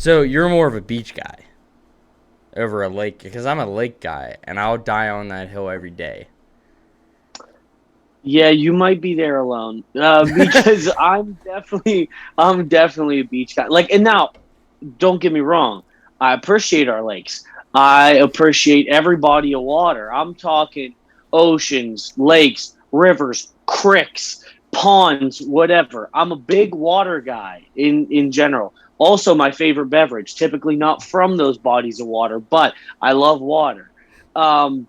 So you're more of a beach guy over a lake, because I'm a lake guy, and I'll die on that hill every day. Yeah, you might be there alone because I'm definitely a beach guy. Like, and now, don't get me wrong, I appreciate our lakes. I appreciate every body of water. I'm talking oceans, lakes, rivers, creeks, ponds, whatever. I'm a big water guy in general. Also, my favorite beverage, typically not from those bodies of water, but I love water. Um,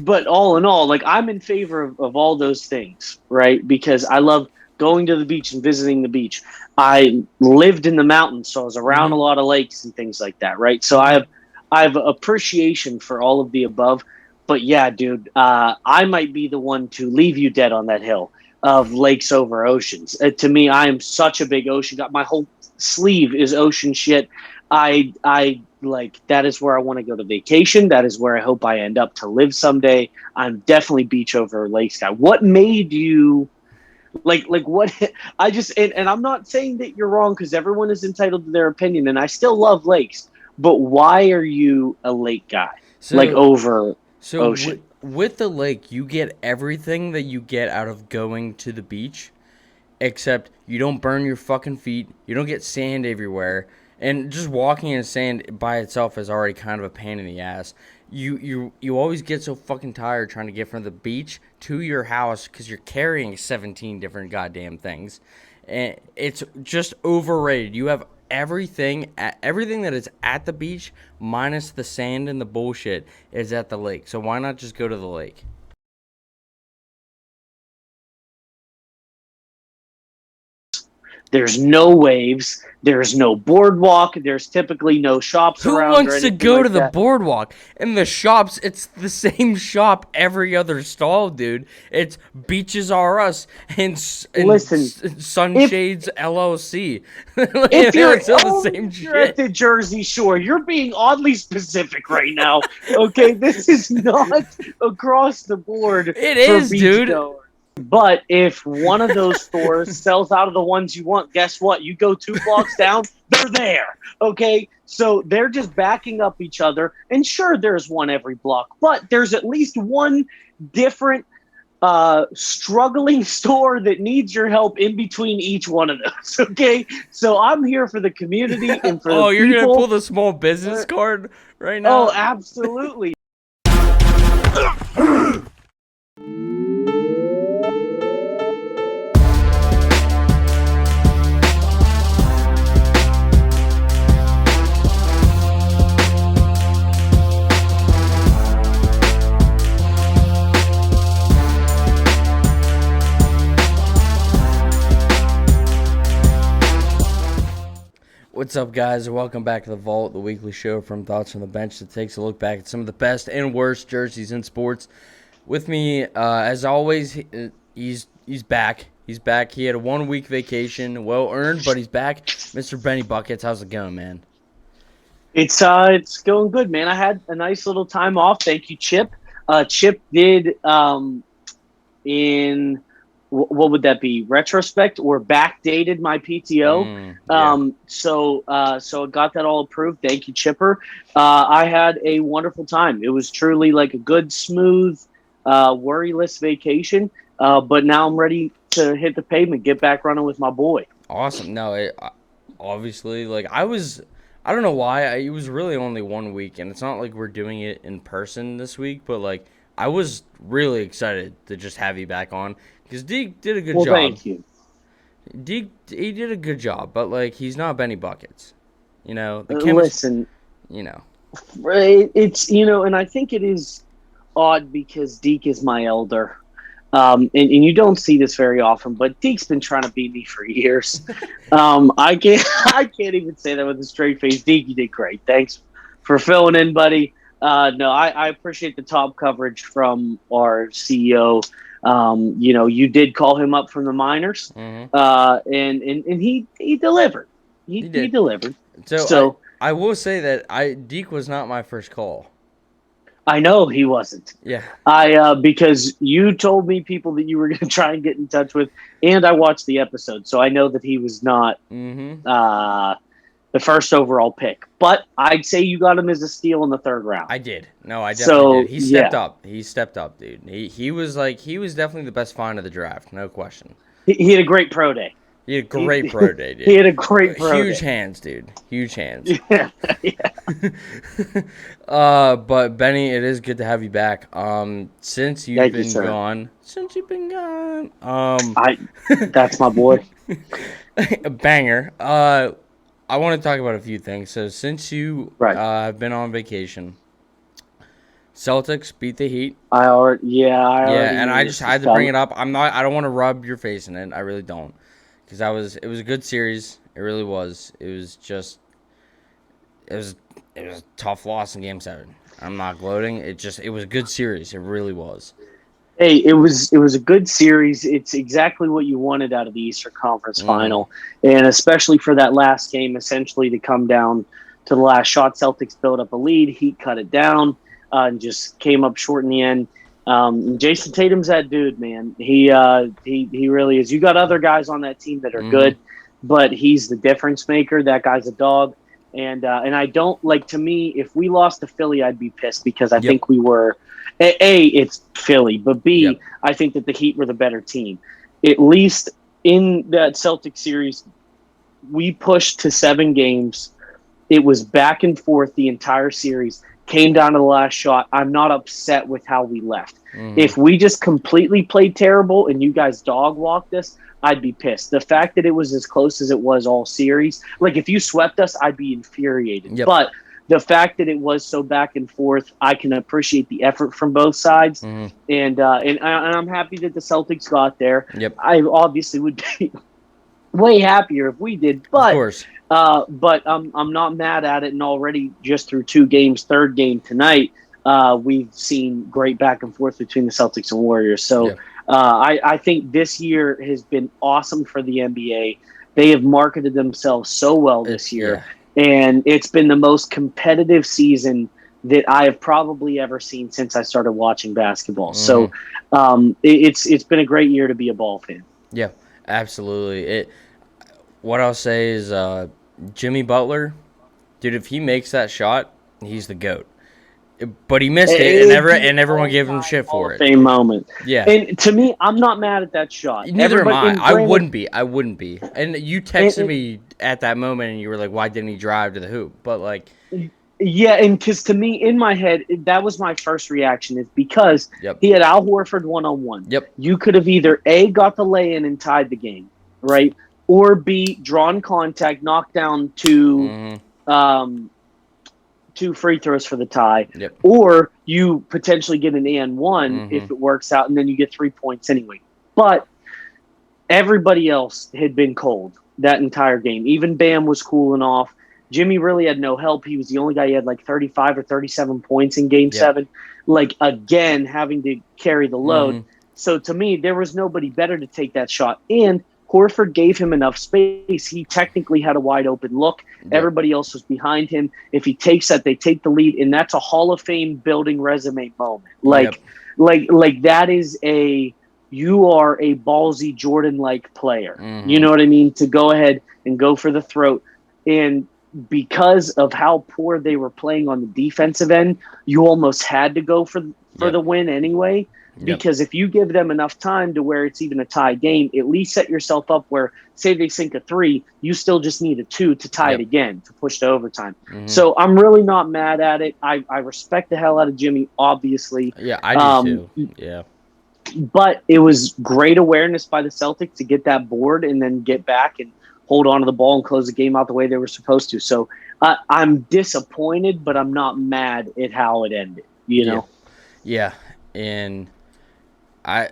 but all in all, like I'm in favor of all those things, right? Because I love going to the beach and visiting the beach. I lived in the mountains, so I was around a Mm-hmm. lot of lakes and things like that, right? So Mm-hmm. I have appreciation for all of the above. But yeah, dude, I might be the one to leave you dead on that hill of lakes over oceans. To me, I am such a big ocean guy. My whole sleeve is ocean shit. I like that is where I want to go to vacation. That is where I hope I end up to live someday. I'm definitely beach over lakes guy. What made you like what I just and I'm not saying that you're wrong because everyone is entitled to their opinion and I still love lakes, but why are you a lake guy? Like So, over so ocean. with the lake, you get everything that you get out of going to the beach, except you don't burn your fucking feet, you don't get sand everywhere, and just walking in sand by itself is already kind of a pain in the ass. You always get so fucking tired trying to get from the beach to your house because you're carrying 17 different goddamn things, and it's just overrated. You have everything that is at the beach minus the sand and the bullshit is at the lake. So why not just go to the lake? There's no waves, there's no boardwalk, there's typically no shops Who around or wants to anything go to like the that. boardwalk? In the shops, it's the same shop every other stall, dude. It's Beaches R Us and Listen, if Sunshades LLC. if you're It's all the only same if you're at shit. the Jersey Shore, you're being oddly specific right now. Okay, this is not across the board It for is, dude. beachgoers. But if one of those stores sells out of the ones you want, guess what? You go 2 blocks down, they're there. Okay, so they're just backing up each other. And sure, there's one every block, but there's at least one different struggling store that needs your help in between each one of those. Okay, so I'm here for the community and for the Oh, you're gonna pull people. the small business Uh, card right oh, now? absolutely. What's up, guys? Welcome back to The Vault, the weekly show from Thoughts from the Bench that takes a look back at some of the best and worst jerseys in sports. With me, as always, he's back. He's back. He had a 1 week vacation, well earned, but he's back. Mr. Benny Buckets, how's it going, man? It's going good, man. I had a nice little time off. Thank you, Chip. Chip did in what would that be? Retrospect or backdated my PTO. Yeah. So I got that all approved. Thank you, Chipper. I had a wonderful time. It was truly like a good, smooth, worryless vacation. But now I'm ready to hit the pavement, get back running with my boy. Awesome. No, obviously, like, I don't know why. It was really only 1 week, and it's not like we're doing it in person this week, but, like, I was really excited to just have you back on because Deke did a good Well, job. thank you. He did a good job, but like he's not Benny Buckets. You know the chemistry. Listen, You know. it's and I think it is odd because Deke is my elder. And you don't see this very often, but Deke's been trying to beat me for years. I can't I can't even say that with a straight face. Deke, you did great. Thanks for filling in, buddy. No, I appreciate the top coverage from our CEO. You did call him up from the minors, Mm-hmm. and he delivered. He He did. delivered. So So I will say that Deke was not my first call. I know he wasn't. Yeah. I because you told me people that you were going to try and get in touch with, and I watched the episode, so I know that he was not. Mm-hmm. Uh, the first overall pick. But I'd say you got him as a steal in the third round. I did. No, I definitely did. He stepped yeah. up. He stepped up, dude. He was definitely the best find of the draft, no question. He had a great pro day. He had a great pro day, dude. He had a great pro Huge day. hands, dude. Huge hands. Yeah. But Benny, it is good to have you back. Since you've been gone, that's my boy. A banger. I want to talk about a few things. So since you have been on vacation, Celtics beat the Heat. I already and I just had to bring it up. I don't want to rub your face in it. I really don't, because it was a good series. It really was. It was a tough loss in Game 7. I'm not gloating. It was a good series. It really was. Hey, it was a good series. It's exactly what you wanted out of the Eastern Conference Final, and especially for that last game, essentially to come down to the last shot. Celtics built up a lead. Heat cut it down and just came up short in the end. Jason Tatum's that dude, man. He really is. You got other guys on that team that are good, but he's the difference maker. That guy's a dog. And I don't like, to me, if we lost to Philly, I'd be pissed because I think we were it's Philly, but B, I think that the Heat were the better team. At least in that Celtic series, we pushed to 7 games. It was back and forth the entire series. Came down to the last shot. I'm not upset with how we left. If we just completely played terrible and you guys dog walked us, I'd be pissed. The fact that it was as close as it was all series, like if you swept us, I'd be infuriated. But the fact that it was so back and forth, I can appreciate the effort from both sides, and I'm happy that the Celtics got there. I obviously would be way happier if we did, but of course. But I'm not mad at it, and already just through 2 games, third game tonight, we've seen great back and forth between the Celtics and Warriors. So I think this year has been awesome for the NBA. They have marketed themselves so well this year, and it's been the most competitive season that I have probably ever seen since I started watching basketball. So it's been a great year to be a ball fan. Yeah, absolutely. What I'll say is Jimmy Butler, dude, if he makes that shot, he's the GOAT. But he missed it, and everyone gave him shit for it. Same moment. Yeah. And to me, I'm not mad at that shot. Neither am I. I wouldn't be. And you texted me at that moment, and you were like, why didn't he drive to the hoop? But, like... Yeah, and because to me, in my head, that was my first reaction, is because he had Al Horford one-on-one. You could have either, A, got the lay-in and tied the game, right? Or B, drawn contact, knocked down 2 free throws for the tie. Or you potentially get an and one if it works out, and then you get 3 points anyway. But everybody else had been cold that entire game. Even Bam was cooling off. Jimmy really had no help. He was the only guy who had like 35 or 37 points in Game 7. Like, again, having to carry the load. So to me, there was nobody better to take that shot. And Horford gave him enough space. He technically had a wide open look. Everybody else was behind him. If he takes that, they take the lead, and that's a Hall of Fame building resume moment. Like that is you are a ballsy Jordan-like player. You know what I mean? To go ahead and go for the throat. And because of how poor they were playing on the defensive end, you almost had to go for the win anyway. Because if you give them enough time to where it's even a tie game, at least set yourself up where, say they sink a 3, you still just need a 2 to tie it again, to push to overtime. So I'm really not mad at it. I respect the hell out of Jimmy, obviously. Yeah, I do too. Yeah. But it was great awareness by the Celtics to get that board and then get back and hold on to the ball and close the game out the way they were supposed to. So I'm disappointed, but I'm not mad at how it ended, you know? Yeah. And I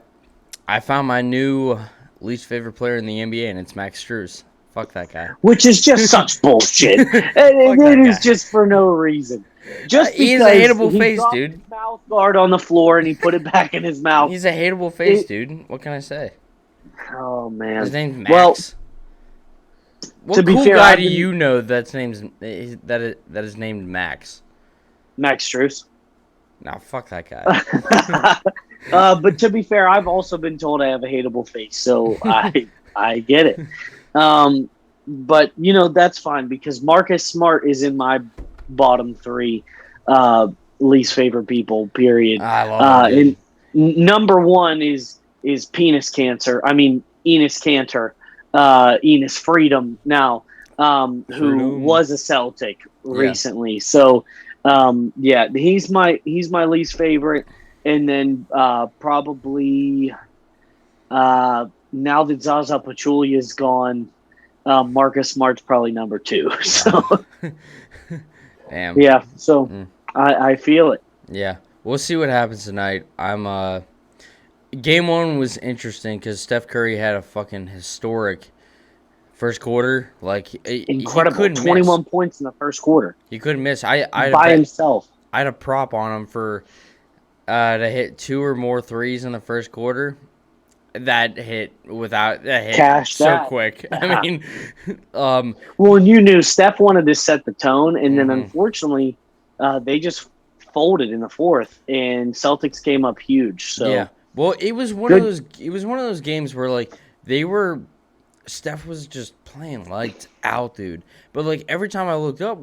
found my new least favorite player in the NBA, and it's Max Strus. Fuck that guy. Which is just such bullshit. It is just for no reason. Just because he's a hateable face, dude. His mouth guard on the floor and he put it back in his mouth. He's a hateable face, dude. What can I say? Oh man. His name's Max. Well, what to be cool fair, guy do you know that is named Max? Max Strus. Nah, fuck that guy. But to be fair, I've also been told I have a hateable face, so I get it. but that's fine because Marcus Smart is in my bottom three least favorite people. Period. I love that And dude. number one is penis cancer. I mean Enos Cantor, Enos Freedom now, who Freedom. was a Celtic Yeah. recently. So yeah, he's my least favorite, and then probably now that Zaza Pachulia is gone. Marcus Smart's probably number two. So Damn. yeah, so Mm. I feel it. Yeah. We'll see what happens tonight. Game one was interesting because Steph Curry had a fucking historic first quarter. Like he Incredible, couldn't miss. 21 points in the first quarter He couldn't miss. I had a by bet. himself. I had a prop on him for to hit 2 or more threes in the first quarter. That hit Cash so that. quick. I mean, um, Well, and you knew Steph wanted to set the tone, and then mhm. unfortunately, they just folded in the fourth, and Celtics came up huge. Yeah. So Well, it was one of good. those. It was one of those games where like they were. Steph was just playing lights out, dude. But like every time I looked up,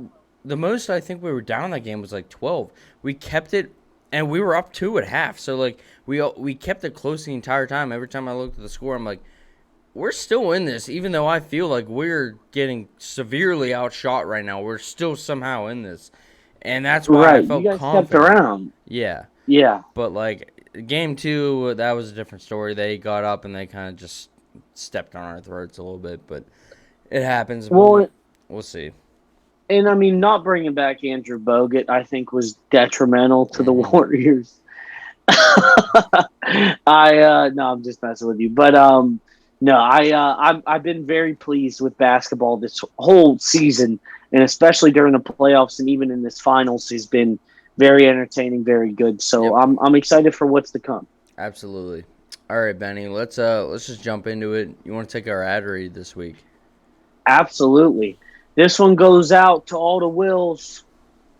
the most I think we were down that game was like 12. We kept it, and we were up two at half. So like we kept it close the entire time. Every time I looked at the score, I'm like, we're still in this, even though I feel like we're getting severely outshot right now. We're still somehow in this, and that's why I Right, you felt guys kept confident. around. Yeah. Yeah. But like game two, that was a different story. They got up and they kind of just stepped on our throats a little bit, but it happens. Well, We'll see. and I mean, not bringing back Andrew Bogut, I think, was detrimental to the Hmm. Warriors. No, I'm just messing with you, but no, I've been very pleased with basketball this whole season, and especially during the playoffs, and even in this finals, has been very entertaining, very good. So Yep, I'm excited for what's to come. absolutely. All right, Benny. Let's just jump into it. You want to take our ad read this week? Absolutely, this one goes out to all the Wills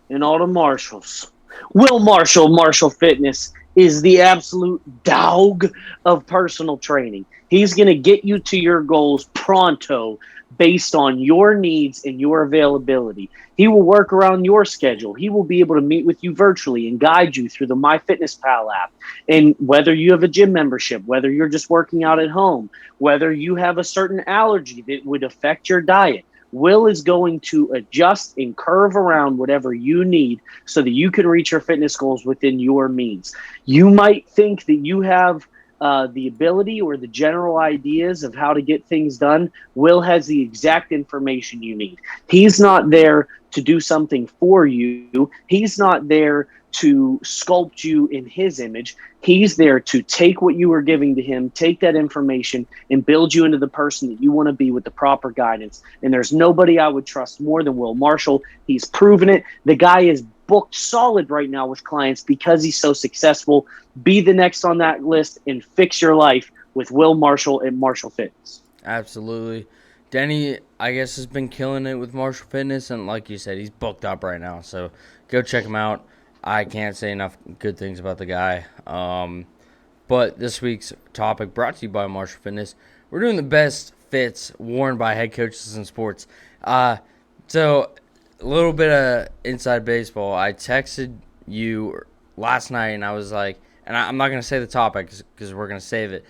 and all the Marshalls. Will Marshall, Marshall Fitness, is the absolute dog of personal training. He's going to get you to your goals pronto based on your needs and your availability. He will work around your schedule. He will be able to meet with you virtually and guide you through the MyFitnessPal app. And whether you have a gym membership, whether you're just working out at home, whether you have a certain allergy that would affect your diet, Will is going to adjust and curve around whatever you need so that you can reach your fitness goals within your means. You might think that you have the ability or the general ideas of how to get things done. Will has the exact information you need. He's not there to do something for you. He's not there to sculpt you in his image. He's there to take what you are giving to him, take that information, and build you into the person that you want to be with the proper guidance. And there's nobody I would trust more than Will Marshall. He's proven it. The guy is booked solid right now with clients because he's so successful. Be the next on that list and fix your life with Will Marshall at Marshall Fitness. Absolutely. Denny, I guess, has been killing it with Marshall Fitness, and like you said, he's booked up right now. So go check him out. I can't say enough good things about the guy. But this week's topic brought to you by Marshall Fitness. We're doing the best fits worn by head coaches in sports. So a little bit of inside baseball. I texted you last night, and I was like, and I'm not gonna say the topic because we're gonna save it.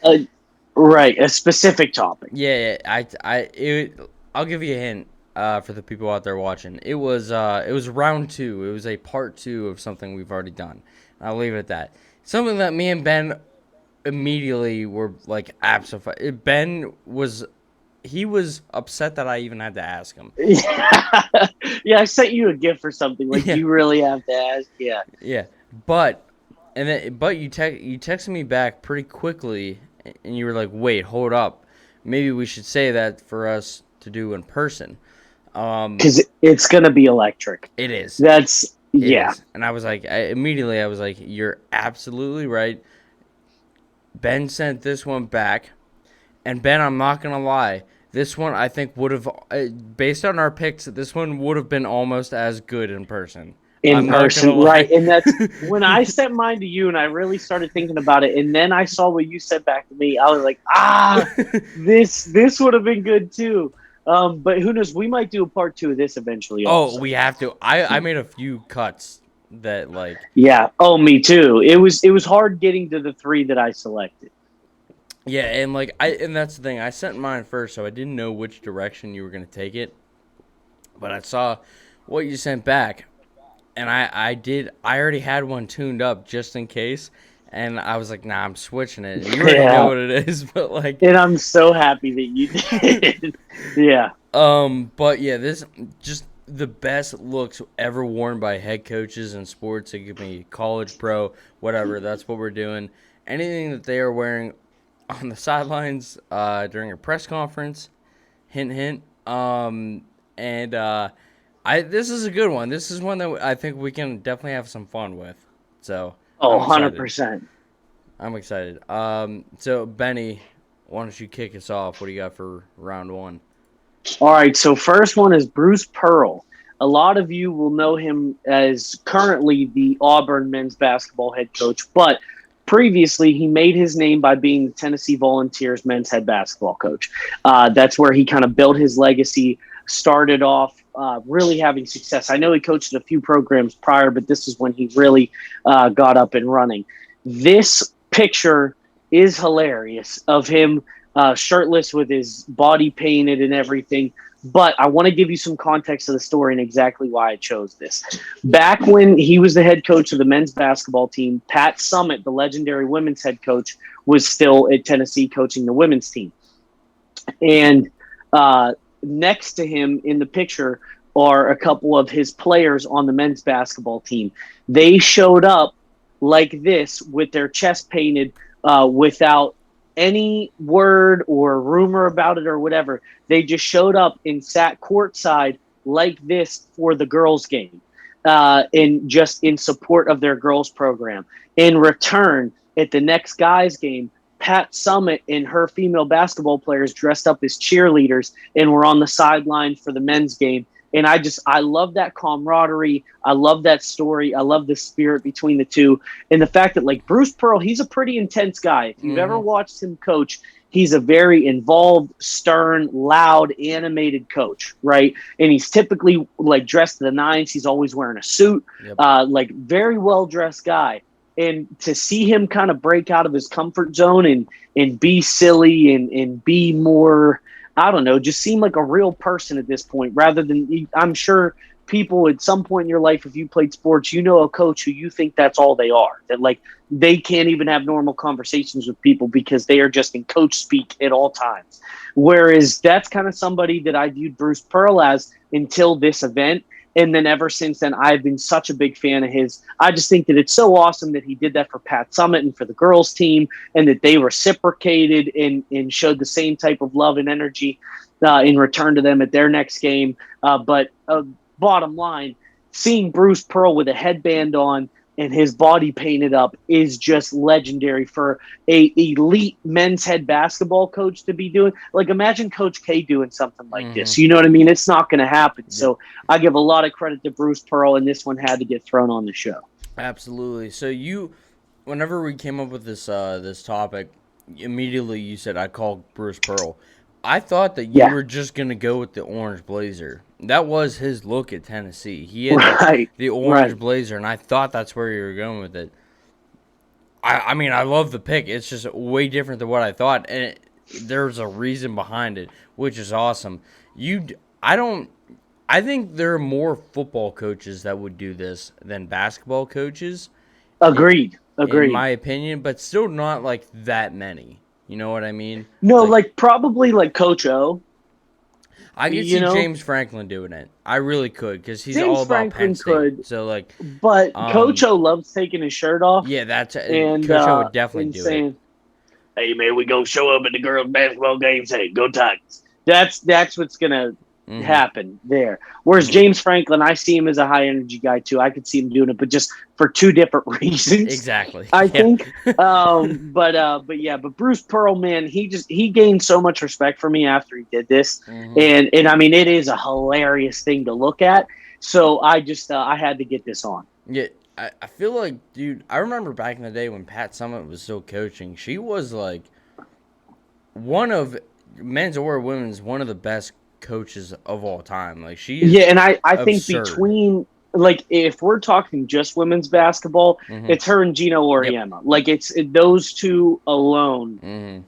Right, a specific topic. Yeah, I'll give you a hint for the people out there watching. It was round two. It was a part two of something we've already done. I'll leave it at that. Something that me and Ben immediately were like absolutely. He was upset that I even had to ask him. Yeah, I sent you a gift or something. Like, Yeah, you really have to ask? Yeah. yeah, but you texted me back pretty quickly, and you were like, "Wait, hold up, maybe we should say that for us to do in person." Because it's going to be electric. It is. That's, It yeah. is. And I was like, you're absolutely right. Ben sent this one back, and Ben, I'm not gonna lie, this one I think would have, based on our picks, this one would have been almost as good in person. In I'm not gonna person, lie. right. And that's when I sent mine to you and I really started thinking about it. And then I saw what you said back to me. I was like, this would have been good too. But who knows? We might do a part 2 of this eventually. Oh, Also, we have to. I made a few cuts that like. yeah. Oh, me too. It was hard getting to the 3 that I selected. Yeah, and like and that's the thing. I sent mine first, so I didn't know which direction you were gonna take it. But I saw what you sent back, and I already had one tuned up just in case, and I was like, nah, I'm switching it. And you already know Yeah, what it is, but like, and I'm so happy that you did. Yeah. but yeah, this just the best looks ever worn by head coaches in sports. It could be college, pro, whatever. That's what we're doing. Anything that they are wearing on the sidelines during a press conference. Hint, hint. And I this is a good one. This is one that I think we can definitely have some fun with. So Oh, I'm excited. 100%. I'm excited. So Benny, why don't you kick us off? What do you got for round one? All right, so first one is Bruce Pearl. A lot of you will know him as currently the Auburn men's basketball head coach, but previously he made his name by being the Tennessee Volunteers men's head basketball coach. That's where he kind of built his legacy, started off really having success. I know he coached a few programs prior, but this is when he really got up and running. This picture is hilarious of him shirtless with his body painted and everything. But I want to give you some context of the story and exactly why I chose this. Back when he was the head coach of the men's basketball team, Pat Summitt, the legendary women's head coach, was still at Tennessee coaching the women's team. And next to him in the picture are a couple of his players on the men's basketball team. They showed up like this with their chest painted without any word or rumor about it or whatever. They just showed up and sat courtside like this for the girls' game, and just in support of their girls' program. In return, at the next guys' game, Pat Summitt and her female basketball players dressed up as cheerleaders and were on the sideline for the men's game. And I love that camaraderie. I love that story. I love the spirit between the two. And the fact that, like, Bruce Pearl, he's a pretty intense guy. If you've ever watched him coach, he's a very involved, stern, loud, animated coach, right? And he's typically, like, dressed to the nines. He's always wearing a suit, Yep. like, very well-dressed guy. And to see him kind of break out of his comfort zone and be silly and be more, I don't know, just seem like a real person at this point rather than, I'm sure people at some point in your life, if you played sports, you know a coach who you think that's all they are, that like they can't even have normal conversations with people because they are just in coach speak at all times. Whereas that's kind of somebody that I viewed Bruce Pearl as until this event. And then ever since then, I've been such a big fan of his. I just think that it's so awesome that he did that for Pat Summitt and for the girls' team, and that they reciprocated and showed the same type of love and energy in return to them at their next game. But bottom line, seeing Bruce Pearl with a headband on and his body painted up is just legendary for a elite men's head basketball coach to be doing. Like, imagine Coach K doing something like this. You know what I mean? It's not going to happen. Yep. So I give a lot of credit to Bruce Pearl, and this one had to get thrown on the show. Absolutely. So whenever we came up with this topic, immediately you said I'd call Bruce Pearl. I thought that you were just gonna go with the orange blazer. That was his look at Tennessee. He had the orange blazer, and I thought that's where you were going with it. I mean, I love the pick. It's just way different than what I thought, and there's a reason behind it, which is awesome. I think there are more football coaches that would do this than basketball coaches. Agreed. In my opinion, but still not like that many. You know what I mean? No, like probably like Coach O. I could see James Franklin doing it. I really could, because he's James all about Franklin Penn State. could, so like, but Coach O loves taking his shirt off. Yeah, and Coach O would definitely do saying, it. "Hey man, we gonna show up at the girls' basketball game. Say, go Tigers." That's what's gonna happen there. Whereas James Franklin, I see him as a high energy guy too. I could see him doing it, but just for two different reasons. Exactly. I think. But Bruce Pearl, man, he gained so much respect for me after he did this, and I mean, it is a hilarious thing to look at. So I just I had to get this on. Yeah, I feel like, dude, I remember back in the day when Pat Summitt was still coaching. She was like one of men's or women's one of the best coaches of all time. Like, she is Yeah, and I think absurd. between like if we're talking just women's basketball, Mm-hmm. it's her and Gino Yep. Auriemma. Like those two alone Mm-hmm.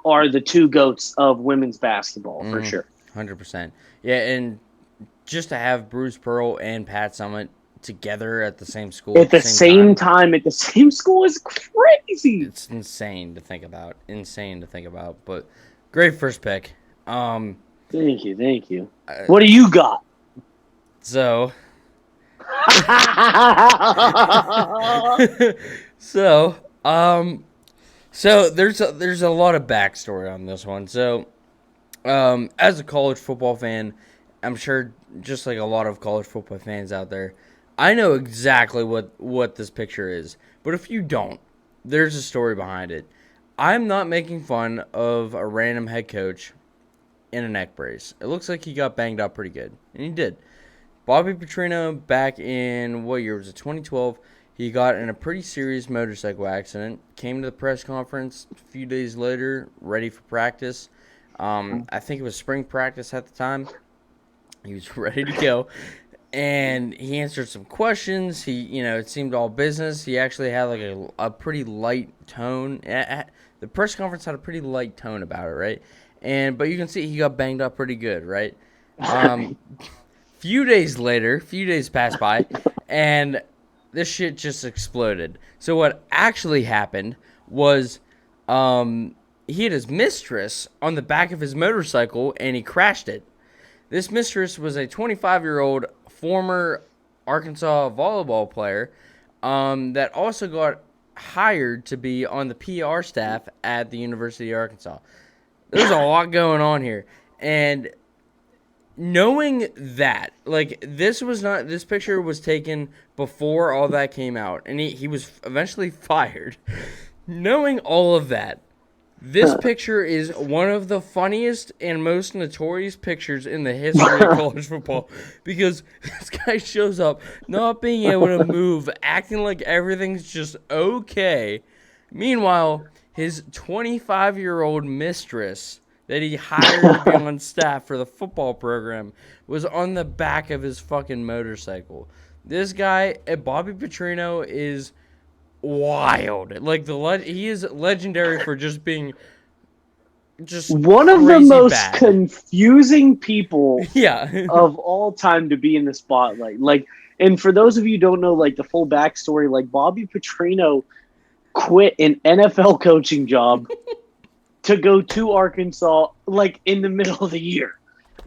are the two goats of women's basketball for Mm-hmm. sure. 100%. Yeah, and just to have Bruce Pearl and Pat Summitt together at the same school At at the the same same time, time, at the same school is crazy. it's insane to think about. Insane to think about. But great first pick. Um, Thank you, thank you. uh, What do you got? so so so there's a lot of backstory on this one. So as a college football fan, I'm sure just like a lot of college football fans out there, I know exactly what this picture is. But if you don't, there's a story behind it. I'm not making fun of a random head coach in a neck brace. It looks like he got banged up pretty good, and he did. Bobby Petrino, back in, what year was it, 2012, he got in a pretty serious motorcycle accident, came to the press conference a few days later, ready for practice. I think it was spring practice at the time. He was ready to go, and he answered some questions. It seemed all business. He actually had like a pretty light tone. The press conference had a pretty light tone about it, right? But you can see he got banged up pretty good, right? Few days passed by, and this shit just exploded. So what actually happened was, he had his mistress on the back of his motorcycle, and he crashed it. This mistress was a 25-year-old former Arkansas volleyball player, that also got hired to be on the PR staff at the University of Arkansas. There's a lot going on here, and knowing that, like, this picture was taken before all that came out, and he was eventually fired. Knowing all of that, this picture is one of the funniest and most notorious pictures in the history of college football, because this guy shows up not being able to move, acting like everything's just okay. Meanwhile, his 25-year-old mistress that he hired to be on staff for the football program was on the back of his fucking motorcycle. This guy, Bobby Petrino, is wild. Like, he is legendary for just being just One of the crazy most bad. confusing people Yeah. of all time to be in the spotlight. Like, and for those of you who don't know, like, the full backstory, like, Bobby Petrino quit an NFL coaching job to go to Arkansas, like, in the middle of the year.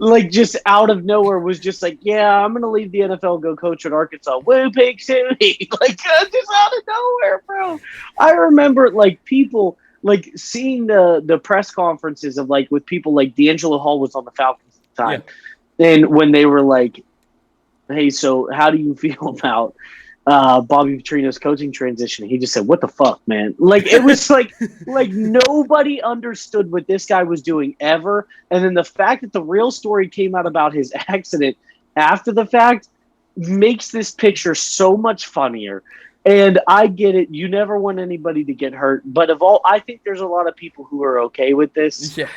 Like, just out of nowhere was just like, yeah, I'm going to leave the NFL, go coach at Arkansas. Woo, Pig City. Like, just out of nowhere, bro. I remember, like, people, like, seeing the press conferences of, like, with people like D'Angelo Hall was on the Falcons at the time. Yeah. And when they were like, hey, so how do you feel about Bobby Petrino's coaching transition? He just said, what the fuck, man? Like, it was like nobody understood what this guy was doing ever. And then the fact that the real story came out about his accident after the fact makes this picture so much funnier. And I get it. You never want anybody to get hurt. But I think there's a lot of people who are okay with this. Yeah.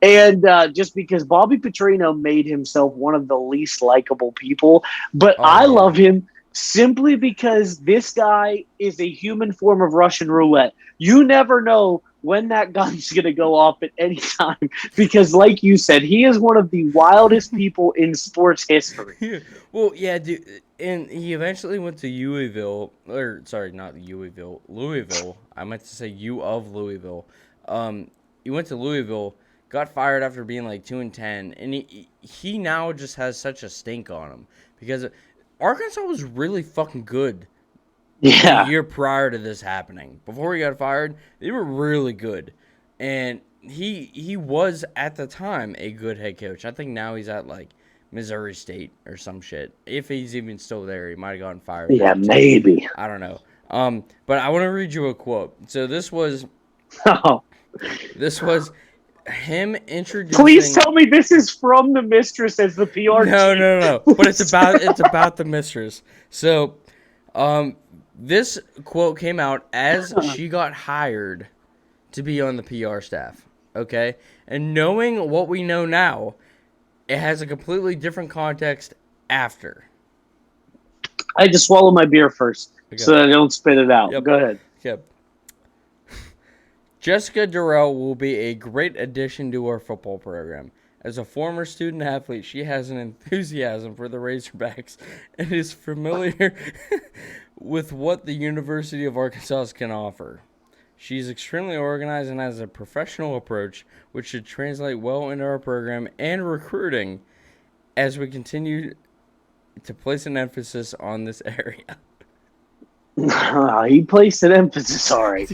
And just because Bobby Petrino made himself one of the least likable people. But I love him simply because this guy is a human form of Russian roulette. You never know when that gun's going to go off at any time, because like you said, he is one of the wildest people in sports history. Well, yeah, dude, and he eventually went to Louisville, or sorry, not Louisville, Louisville. I meant to say U of Louisville. He went to Louisville, got fired after being like 2-10, and he now just has such a stink on him, because Arkansas was really fucking good. Yeah. The year prior to this happening, before he got fired, they were really good, and he was at the time a good head coach. I think now he's at like Missouri State or some shit. If he's even still there, he might have gotten fired. Yeah, maybe. I don't know. But I want to read you a quote. So this was him introducing. Please tell me this is from the mistress as the PR. No. But it's about the mistress. So, this quote came out as she got hired to be on the PR staff. Okay, and knowing what we know now, it has a completely different context after. I had to swallow my beer first Okay. so that I don't spit it out. Yep. Go ahead. Yep. Jessica Durrell will be a great addition to our football program. As a former student athlete, she has an enthusiasm for the Razorbacks and is familiar with what the University of Arkansas can offer. She's extremely organized and has a professional approach, which should translate well into our program and recruiting as we continue to place an emphasis on this area. He placed an emphasis, all right,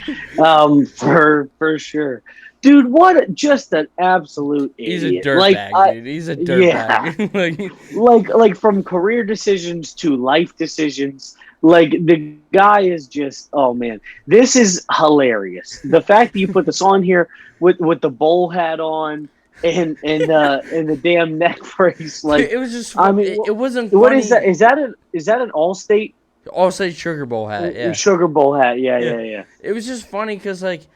for sure, dude. What just an absolute He's a idiot! Like, dirtbag, dude. He's a yeah, dirtbag. like from career decisions to life decisions. Like the guy is just, oh man, this is hilarious. The fact that you put this on here with the bowl hat on and the damn neck brace, like, It was just. I mean, It wasn't what funny. is that? Is that an Allstate? All say Sugar Bowl hat. Yeah. Sugar Bowl hat. Yeah, Yeah. yeah, yeah. It was just funny because, like,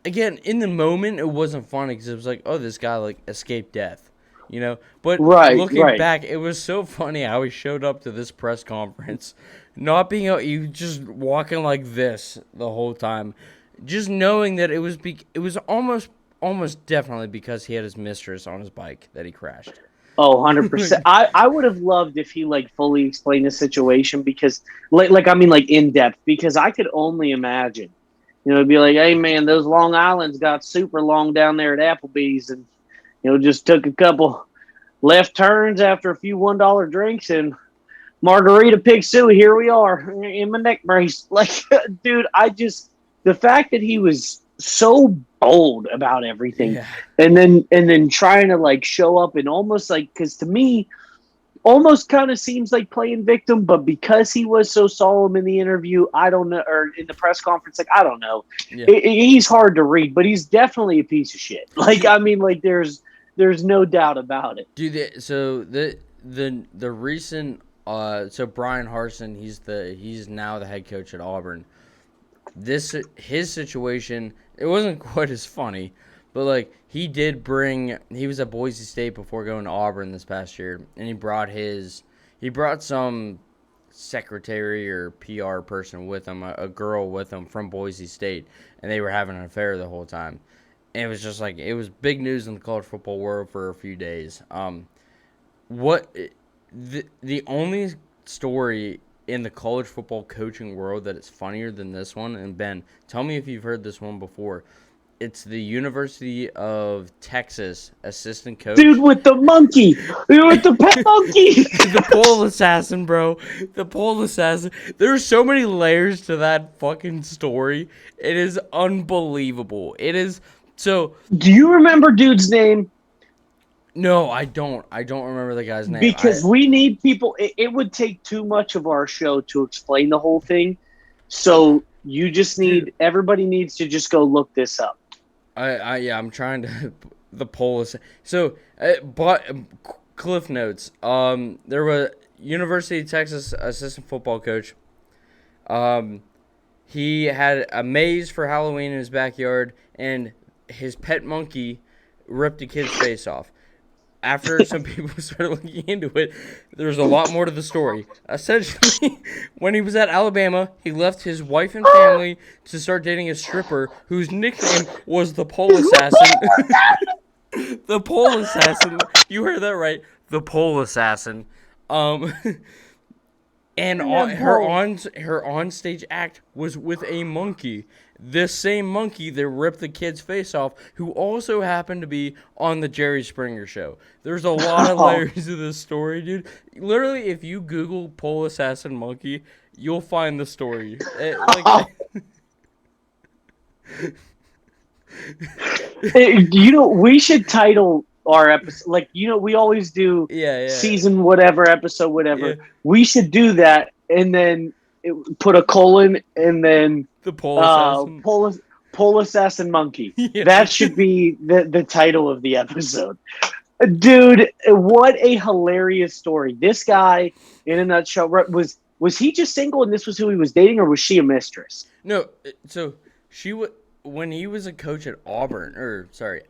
again, in the moment, it wasn't funny because it was like, oh, this guy, like, escaped death, you know? But Right, looking right. back, it was so funny how he showed up to this press conference, not being able, you just walking like this the whole time, just knowing that it was, it was almost definitely because he had his mistress on his bike that he crashed. Oh, 100%. I would have loved if he like fully explained the situation because like I mean like in depth because I could only imagine. You know, it'd be like, hey man, those Long Islands got super long down there at Applebee's and just took a couple left turns after a few $1 drinks and margarita pig suey, here we are in my neck brace. Like, dude, the fact that he was so bold about everything, Yeah. and then trying to like show up and almost like, because to me, almost kind of seems like playing victim, but because he was so solemn in the interview, I don't know, or in the press conference, like I don't know, Yeah. He's hard to read, but he's definitely a piece of shit. Like, I mean, like there's no doubt about it. Dude, so the recent so Brian Harson, he's now the head coach at Auburn. His situation, it wasn't quite as funny, but like he was at Boise State before going to Auburn this past year, and he brought some secretary or PR person with him, a girl with him from Boise State, and they were having an affair the whole time. And it was just like it was big news in the college football world for a few days. The only story in the college football coaching world that is funnier than this one, and Ben, tell me if you've heard this one before. It's the University of Texas assistant coach. Dude with the monkey. Dude with the pet monkey. The pole assassin, bro. The pole assassin. There's so many layers to that fucking story. It is unbelievable. It is so. Do you remember dude's name? No, I don't. I don't remember the guy's name. Because we need people. It would take too much of our show to explain the whole thing. So you just need, everybody needs to just go look this up. Yeah, I'm trying to the poll is so but Cliff Notes. There was University of Texas assistant football coach. He had a maze for Halloween in his backyard, and his pet monkey ripped a kid's face off. After some people started looking into it, there's a lot more to the story. Essentially, when he was at Alabama, he left his wife and family to start dating a stripper whose nickname was the Pole Assassin. The Pole Assassin. You heard that right. The Pole Assassin. And her onstage act was with a monkey. This same monkey that ripped the kid's face off, who also happened to be on the Jerry Springer show. There's a lot of layers to this story, dude. Literally, if you Google Pole Assassin Monkey, you'll find the story. We should title our episode, like, we always do season whatever, episode whatever. Yeah. We should do that, and then put a colon, and then the Pole Assassin. Pole Assassin Monkey. Yeah. That should be the title of the episode. Dude, what a hilarious story. This guy, in a nutshell, was he just single and this was who he was dating, or was she a mistress? No, so when he was a coach at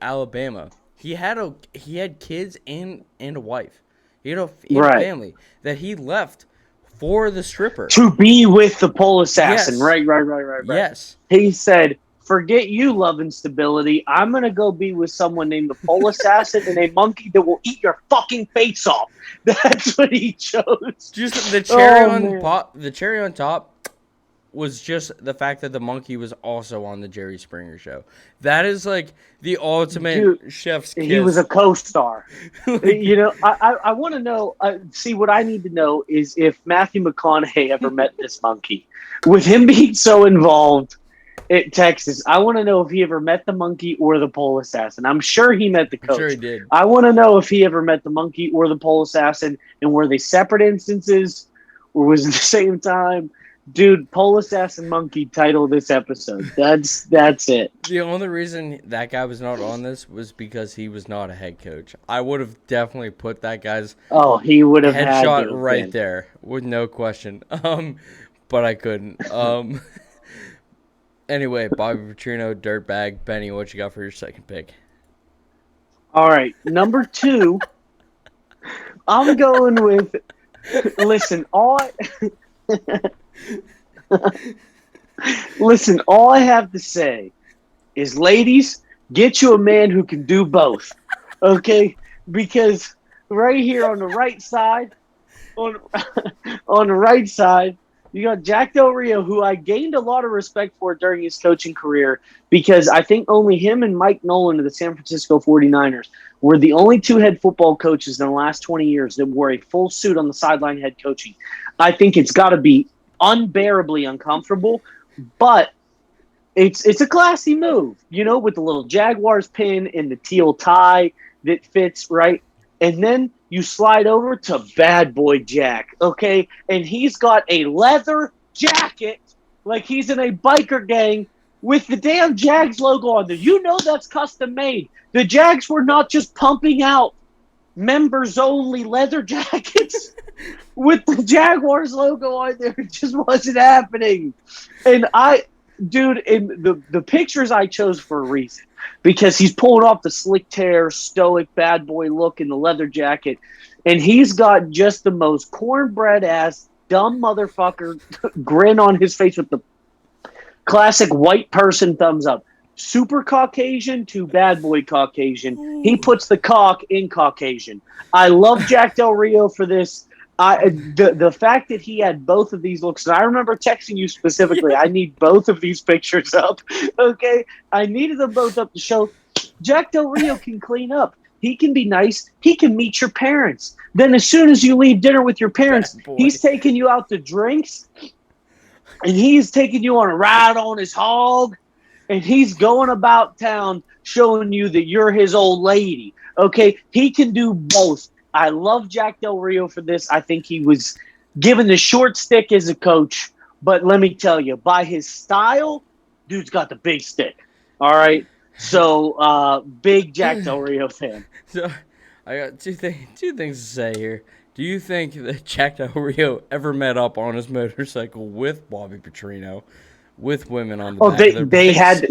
Alabama, He had kids and a wife. He had a Right. family that he left for the stripper. To be with the pole assassin. Yes. Right. Yes. He said, forget you, love and stability. I'm going to go be with someone named the pole assassin and a monkey that will eat your fucking face off. That's what he chose. Just the Oh, man. the cherry on top was just the fact that the monkey was also on the Jerry Springer show. That is like the ultimate Dude, chef's kiss. he was a co-star. Like, I want to know. See, what I need to know is if Matthew McConaughey ever met this monkey. With him being so involved at Texas, I want to know if he ever met the monkey or the pole assassin. I'm sure he met the I'm coach. sure he did. I want to know if he ever met the monkey or the pole assassin, and were they separate instances, or was it the same time? Dude, pole assassin monkey title this episode. That's it. The only reason that guy was not on this was because he was not a head coach. I would have definitely put that guy's Oh, he would have had headshot to have right been. there with no question. But I couldn't. Anyway, Bobby Petrino, dirtbag. Benny, what you got for your second pick? All right, number 2. I'm going with. Listen, all I have to say is, ladies, get you a man who can do both. Okay, because right here on the right side, on the right side, you got Jack Del Rio, who I gained a lot of respect for during his coaching career, because I think only him and Mike Nolan of the San Francisco 49ers were the only 2 head football coaches in the last 20 years that wore a full suit on the sideline head coaching. I think it's got to be unbearably uncomfortable, but it's a classy move, with the little Jaguars pin and the teal tie that fits, right? And then you slide over to Bad Boy Jack, okay? And he's got a leather jacket like he's in a biker gang with the damn Jags logo on there. You know that's custom made. The Jags were not just pumping out members-only leather jackets with the Jaguars logo on there. It just wasn't happening. And in the pictures I chose for a reason, because he's pulling off the slick tear, stoic bad boy look in the leather jacket, and he's got just the most cornbread ass dumb motherfucker grin on his face with the classic white person thumbs up. Super Caucasian to bad boy Caucasian. He puts the cock in Caucasian. I love Jack Del Rio for this. The fact that he had both of these looks, and I remember texting you specifically, I need both of these pictures up, okay? I needed them both up to show Jack Del Rio can clean up. He can be nice. He can meet your parents. Then as soon as you leave dinner with your parents, he's taking you out to drinks, and he's taking you on a ride on his hog, and he's going about town showing you that you're his old lady, okay? He can do both. I love Jack Del Rio for this. I think he was given the short stick as a coach, but let me tell you, by his style, dude's got the big stick. All right? So, big Jack Del Rio fan. So, I got two things to say here. Do you think that Jack Del Rio ever met up on his motorcycle with Bobby Petrino, with women on the back of their they bikes?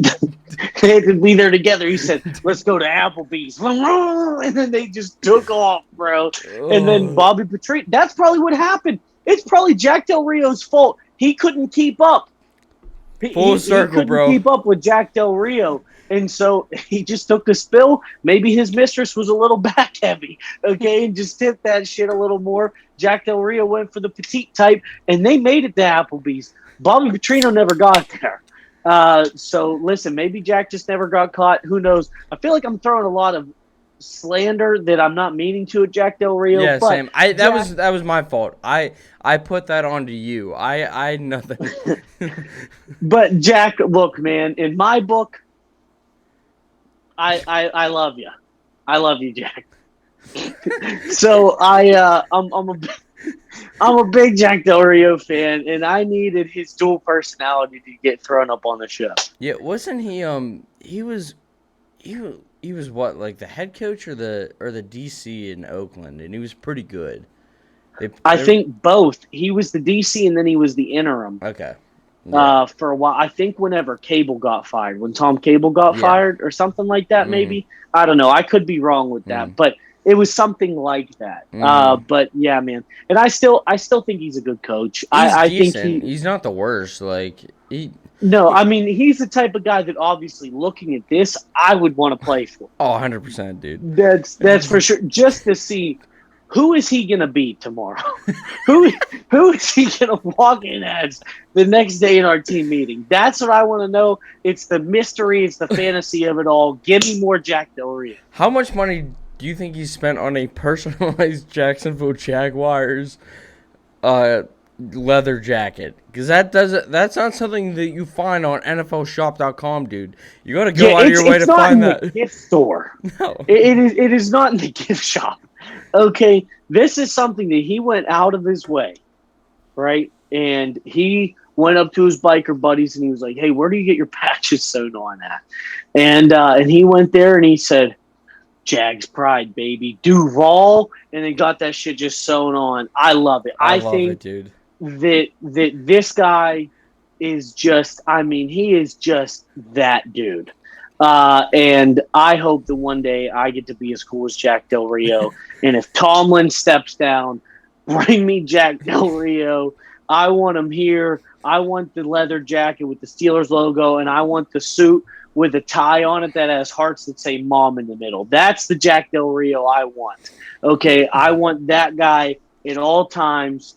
they had to be there together. He said, let's go to Applebee's. And then they just took off, bro. And then Bobby Petrino, that's probably what happened. It's probably Jack Del Rio's fault. He couldn't keep up. Full circle, he couldn't bro. keep up with Jack Del Rio. And so he just took the spill. Maybe his mistress was a little back heavy, okay, and just tipped that shit a little more. Jack Del Rio went for the petite type, and they made it to Applebee's. Bobby Petrino never got there. So listen, maybe Jack just never got caught. Who knows? I feel like I'm throwing a lot of slander that I'm not meaning to at Jack Del Rio. Yeah, but same. That was my fault. I put that onto you. I nothing. But Jack, look, man, in my book, I love you. I love you, Jack. So I'm a big Jack Del Rio fan, and I needed his dual personality to get thrown up on the show. Yeah, wasn't he? He was what, like the head coach or the DC in Oakland, and he was pretty good. I think both. He was the DC, and then he was the interim. Okay. Yeah. for a while. I think whenever Cable got fired, when Tom Cable got Yeah. fired or something like that, Mm. maybe. I don't know. I could be wrong with Mm. that, but it was something like that. Mm. But yeah, man. And I still think he's a good coach. He's I think decent. He's not the worst. no, He I mean, he's the type of guy that obviously looking at this, I would want to play for. 100%, dude. That's for sure. Just to see who is he gonna be tomorrow? who who is he gonna walk in as the next day in our team meeting? That's what I want to know. It's the mystery, it's the fantasy of it all. Give me more Jack Del Rio. How much money do you think he spent on a personalized Jacksonville Jaguars leather jacket? Because that's not something that you find on NFLshop.com, dude. You got to go out of your way to not find in that. the gift store. No. It is not in the gift shop. Okay, this is something that he went out of his way, right? And he went up to his biker buddies and he was like, "Hey, where do you get your patches sewn on at?" And he went there and he said, "Jags pride, baby, Durrell," and they got that shit just sewn on. I love it. I I love it, think dude. that this guy is just. I mean, he is just that dude. And I hope that one day I get to be as cool as Jack Del Rio. And if Tomlin steps down, bring me Jack Del Rio. I want him here. I want the leather jacket with the Steelers logo, and I want the suit with a tie on it that has hearts that say mom in the middle. That's the Jack Del Rio I want. Okay, I want that guy at all times.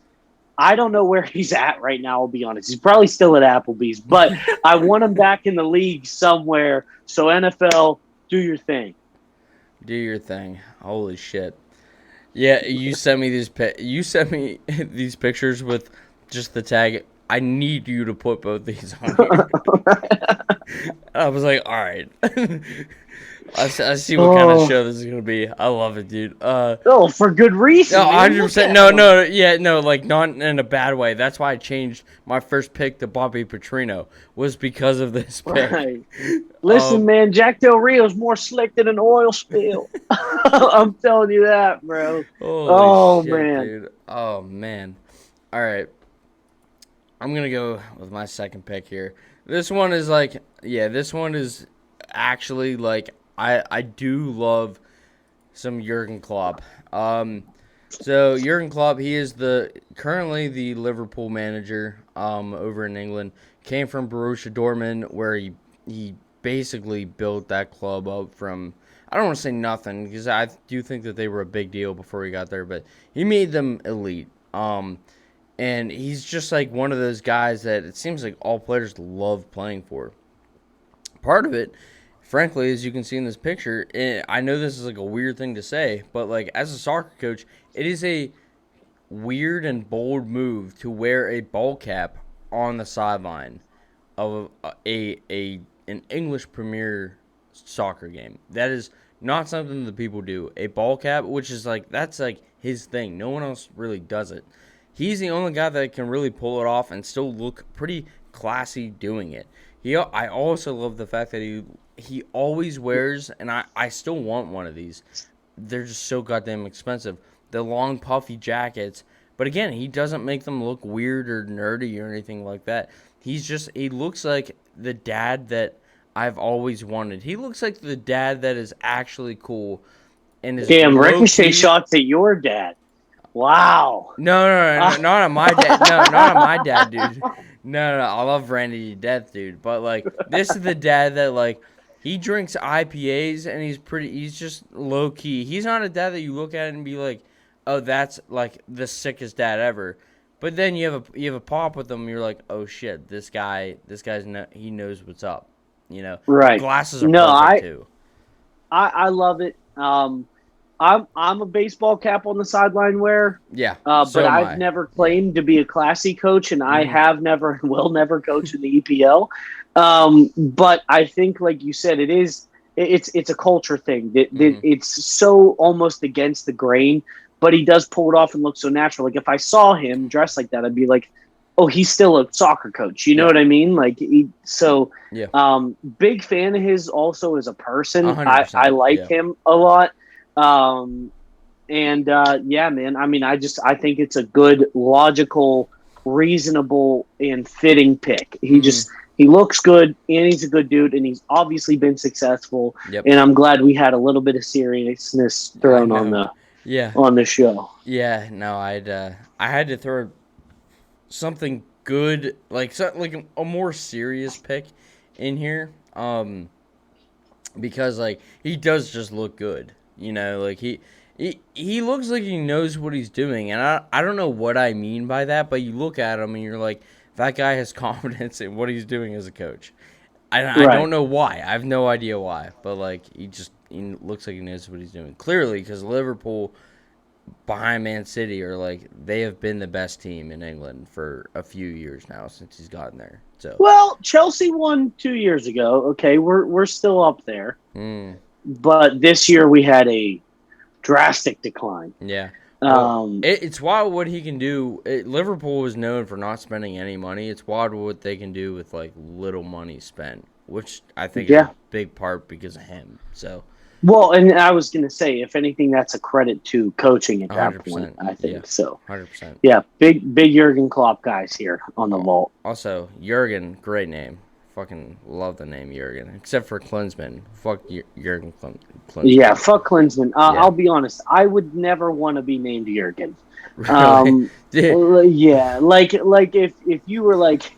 I don't know where he's at right now, I'll be honest. He's probably still at Applebee's, but I want him back in the league somewhere. So NFL, do your thing. Do your thing. Holy shit. Yeah, you sent me these pictures with just the tag. I need you to put both these on here. I was like, all right. I see what kind of show this is gonna be. I love it, dude. Oh, for good reason. No, man. 100%. No, yeah, no, like not in a bad way. That's why I changed my first pick to Bobby Petrino was because of this pick. Right. Listen, man, Jack Del Rio's more slick than an oil spill. I'm telling you that, bro. Holy shit, man. dude. Oh man. All right. I'm gonna go with my second pick here. This one is actually like I do love some Jurgen Klopp. So Jurgen Klopp, he is currently the Liverpool manager over in England. Came from Borussia Dortmund, where he basically built that club up from, I don't want to say nothing, because I do think that they were a big deal before he got there, but he made them elite. And he's just like one of those guys that it seems like all players love playing for. Part of it, frankly, as you can see in this picture, I know this is like a weird thing to say, but like as a soccer coach, it is a weird and bold move to wear a ball cap on the sideline of an English Premier soccer game. That is not something that people do. A ball cap, which is like that's like his thing. No one else really does it. He's the only guy that can really pull it off and still look pretty classy doing it. I also love the fact that he always wears, and I still want one of these. They're just so goddamn expensive. The long puffy jackets. But again, he doesn't make them look weird or nerdy or anything like that. He looks like the dad that I've always wanted. He looks like the dad that is actually cool. And is damn, ricochet shots at your dad. Wow. No, not on my dad. No, not on my dad, dude. No, I love Randy to death, dude. But like, this is the dad that like, he drinks IPAs and he's just low key. He's not a dad that you look at and be like, oh, that's like the sickest dad ever. But then you have a pop with him, and you're like, oh shit, he knows what's up. You know, right? Glasses are perfect too. I love it. I'm a baseball cap on the sideline wearer. Yeah, but I've never claimed to be a classy coach, and I have never and will never coach in the EPL. But I think, like you said, it's a culture thing. It's so almost against the grain, but he does pull it off and look so natural. Like if I saw him dressed like that, I'd be like, oh, he's still a soccer coach. You know what I mean? Like big fan of his also as a person. I like him a lot. Yeah, man. I mean, I think it's a good, logical reasonable and fitting pick. Mm. He looks good, and he's a good dude, and he's obviously been successful. Yep. And I'm glad we had a little bit of seriousness I thrown know. Yeah. on the show. Yeah. No, I had to throw something good, like a more serious pick in here. Because like he does just look good. Like he looks like he knows what he's doing, and I don't know what I mean by that, but you look at him and you're like, that guy has confidence in what he's doing as a coach. I Right. don't know why. I have no idea why, but like he looks like he knows what he's doing clearly, because Liverpool behind Man City are like, they have been the best team in England for a few years now since he's gotten there. So Well, Chelsea won 2 years ago. Okay, we're still up there, but this year we had a drastic decline. yeah. Well, Um, it's wild what he can do. Liverpool was known for not spending any money. It's wild what they can do with like little money spent, which I think is yeah. a big part because of him. So Well, and I was going to say, if anything, that's a credit to coaching at that point. 100%. I think Yeah, so. 100%. Yeah, big Jurgen Klopp guys here on the vault. Also, Jurgen, great name. Fucking love the name Jurgen, except for Klinsmann. Fuck Jurgen Klinsmann. Yeah, fuck Klinsmann. Yeah. I'll be honest. I would never want to be named Jurgen. Really? Yeah, like if you were like,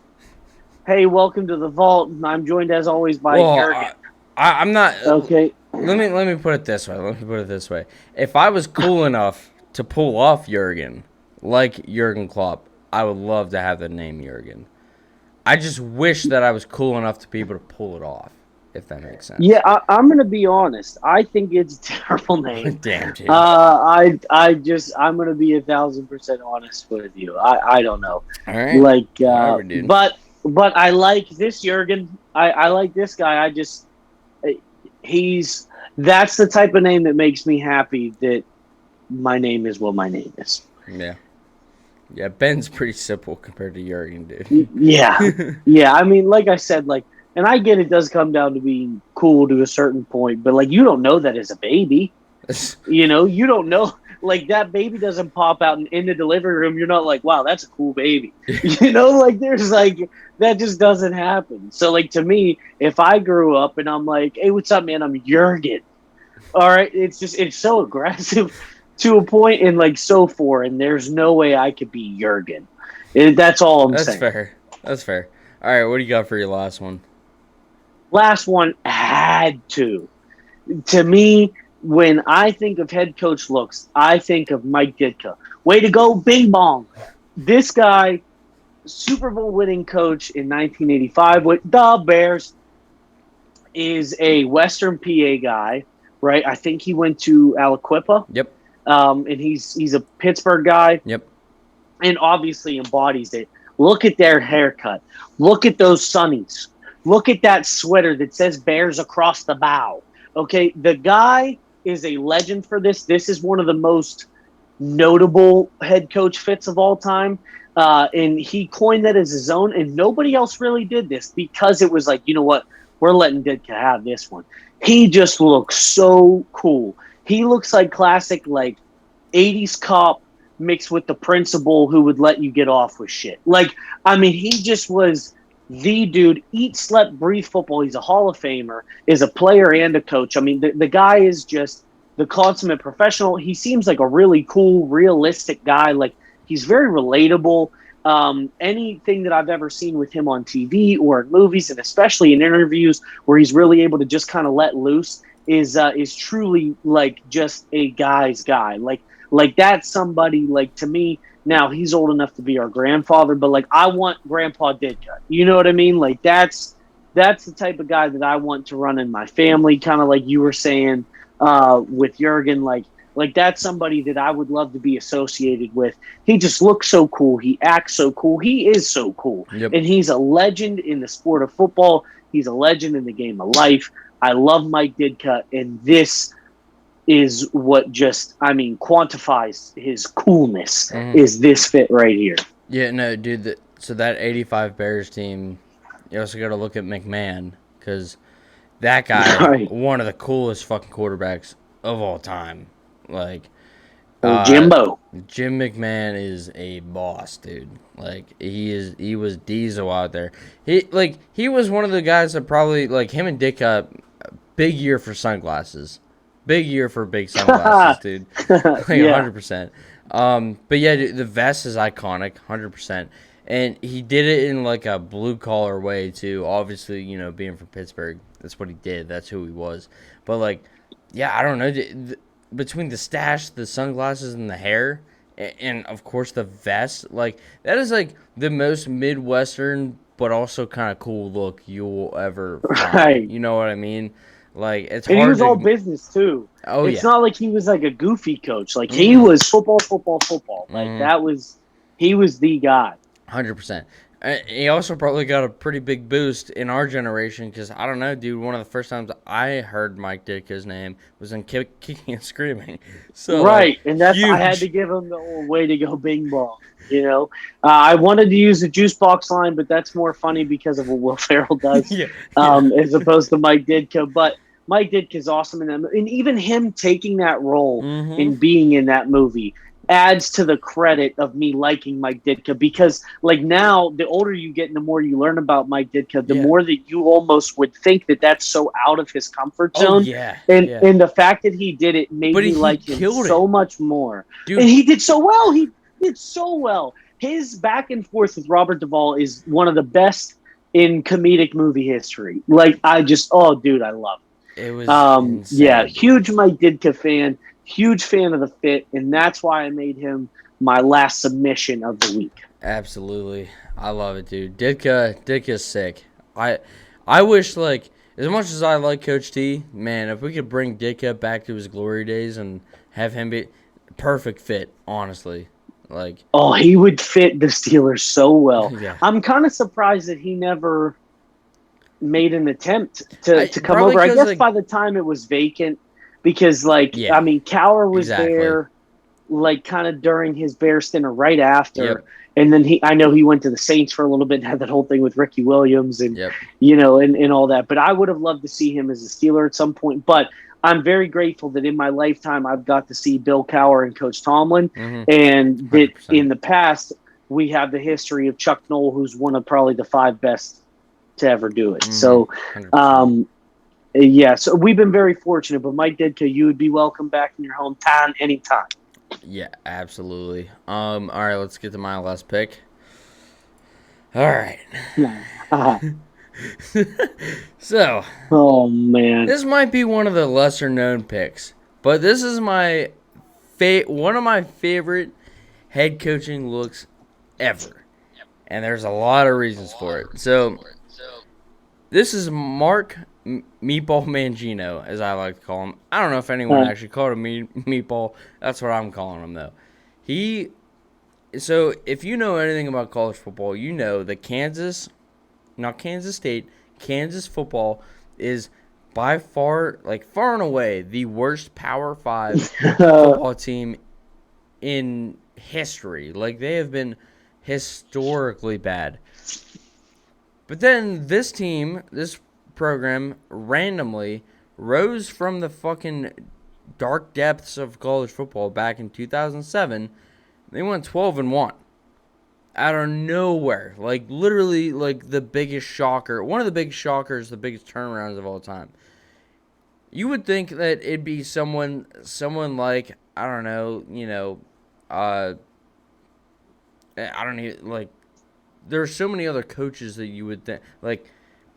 hey, welcome to the vault. I'm joined as always by Well, Jurgen. I'm not. Okay. Let me put it this way. Let me put it this way. If I was cool enough to pull off Jurgen, like Jurgen Klopp, I would love to have the name Jurgen. I just wish that I was cool enough to be able to pull it off, if that makes sense. Yeah, I'm gonna be honest. I think it's a terrible name. Damn, dude. I'm gonna be 1,000% honest with you. I don't know. All right. Like, Whatever, dude. but I like this Jurgen. I like this guy. That's the type of name that makes me happy that my name is what my name is. Yeah. Yeah, Ben's pretty simple compared to Jurgen, dude. Yeah. Yeah. I mean, like I said, like, and I get it does come down to being cool to a certain point, but like, you don't know that as a baby. You don't know. Like, that baby doesn't pop out in the delivery room. You're not like, wow, that's a cool baby. Like, there's like, that just doesn't happen. So, like, to me, if I grew up and I'm like, hey, what's up, man? I'm Jurgen. All right. It's so aggressive to a point and like so foreign. There's no way I could be Jurgen. That's all I'm saying. That's fair. All right, what do you got for your last one? Last one had to. To me, when I think of head coach looks, I think of Mike Ditka. Way to go, Bing Bong. This guy, Super Bowl winning coach in 1985 with the Bears, is a Western PA guy, right? I think he went to Aliquippa. Yep. And he's a Pittsburgh guy. Yep. And obviously embodies it. Look at their haircut. Look at those sunnies. Look at that sweater that says Bears across the bow. Okay, the guy is a legend for this. This is one of the most notable head coach fits of all time. And he coined that as his own, and nobody else really did this because it was like, you know what? We're letting Ditka have this one. He just looks so cool. He looks like classic, like, 80s cop mixed with the principal who would let you get off with shit. Like, I mean, he just was the dude. Eat, slept, breathe football. He's a Hall of Famer, is a player and a coach. I mean, the guy is just the consummate professional. He seems like a really cool, realistic guy. Like, he's very relatable. Anything that I've ever seen with him on TV or in movies, and especially in interviews where he's really able to just kind of let loose, is truly like just a guy's guy. Like that's somebody, like, to me, now he's old enough to be our grandfather, but like I want Grandpa Ditka. You know what I mean? Like that's the type of guy that I want to run in my family, kind of like you were saying with Jurgen. Like that's somebody that I would love to be associated with. He just looks so cool. He acts so cool. He is so cool. Yep. And he's a legend in the sport of football. He's a legend in the game of life. I love Mike Ditka, and this is what just, I mean, quantifies his coolness, is this fit right here. Yeah, no, dude. So that 85 Bears team, you also got to look at McMahon, because that guy, Right. one of the coolest fucking quarterbacks of all time. Like, Jimbo. Jim McMahon is a boss, dude. Like he was diesel out there. He was one of the guys that probably like him and Ditka. Big year for sunglasses. Big year for big sunglasses, dude. Like Yeah. 100%. But yeah, dude, the vest is iconic, 100%. And he did it in like a blue collar way too. Obviously, being from Pittsburgh, that's what he did. That's who he was. But like, yeah, I don't know. Between the stash, the sunglasses, and the hair, and of course the vest, like that is like the most Midwestern but also kind of cool look you'll ever find. Right. You know what I mean? Like it's And hard he was to. all business too. Oh It's yeah. not like he was like a goofy coach. Like he was football, football, football. Like he was the guy. 100%. He also probably got a pretty big boost in our generation because I don't know, dude. One of the first times I heard Mike Ditka's name was in Kicking and Screaming. So Right, and that's huge. I had to give him the old way to go, Bing Bong. I wanted to use the juice box line, but that's more funny because of what Will Ferrell does, Yeah. as opposed to Mike Ditka. But Mike Ditka's awesome in that, and even him taking that role and being in that movie adds to the credit of me liking Mike Ditka because, like, now the older you get and the more you learn about Mike Ditka, the more that you almost would think that that's so out of his comfort zone. Oh, yeah. And the fact that he did it made me like him so much more. Dude. And he did so well. He did so well. His back and forth with Robert Duvall is one of the best in comedic movie history. Like, dude, I love it. It was insane. Yeah, huge Mike Ditka fan. Huge fan of the fit, and that's why I made him my last submission of the week. Absolutely. I love it, dude. Ditka's sick. I wish, like, as much as I like Coach T, man, if we could bring Ditka back to his glory days and have him be perfect fit, honestly. Like, oh, he would fit the Steelers so well. Yeah. I'm kind of surprised that he never made an attempt to come over. I guess by the time it was vacant, because, like, I mean, Cowher was there, like, kind of during his Bear stint or right after. Yep. And then I know he went to the Saints for a little bit and had that whole thing with Ricky Williams and, Yep. And all that. But I would have loved to see him as a Steeler at some point. But I'm very grateful that in my lifetime I've got to see Bill Cowher and Coach Tomlin. And that 100%. in the past we have the history of Chuck Noll, who's one of probably the 5 best to ever do it. So, 100%. yeah, so we've been very fortunate. But Mike Ditka, you would be welcome back in your hometown anytime. Yeah, absolutely. All right, let's get to my last pick. All right. So, oh man, this might be one of the lesser known picks, but this is my one of my favorite head coaching looks ever. And there's a lot of reasons for it. So, this is Mark Meatball Mangino, as I like to call him. I don't know if anyone actually called him Meatball. That's what I'm calling him, though. So, if you know anything about college football, you know that not Kansas State, Kansas football is by far, far and away, the worst Power 5 football team in history. Like, they have been historically bad. But then this program, randomly rose from the fucking dark depths of college football back in 2007. They went 12-1. Out of nowhere. Like, literally, the biggest shocker. One of the biggest shockers, the biggest turnarounds of all time. You would think that it'd be someone like, I don't know, I don't even, there's so many other coaches that you would think,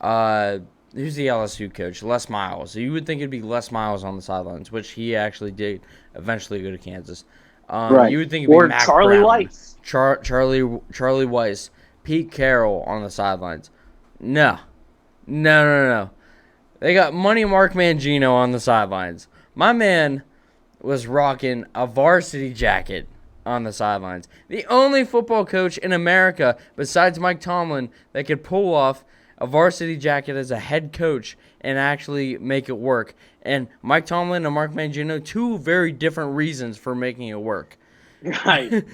who's the LSU coach? Les Miles. So you would think it'd be Les Miles on the sidelines, which he actually did eventually go to Kansas. Right. You would think it'd be Mac Charlie Brown, Weiss. Charlie Weiss, Pete Carroll on the sidelines. No. They got Money Mark Mangino on the sidelines. My man was rocking a varsity jacket on the sidelines. The only football coach in America besides Mike Tomlin that could pull off a varsity jacket as a head coach and actually make it work. And Mike Tomlin and Mark Mangino, 2 very different reasons for making it work. Right.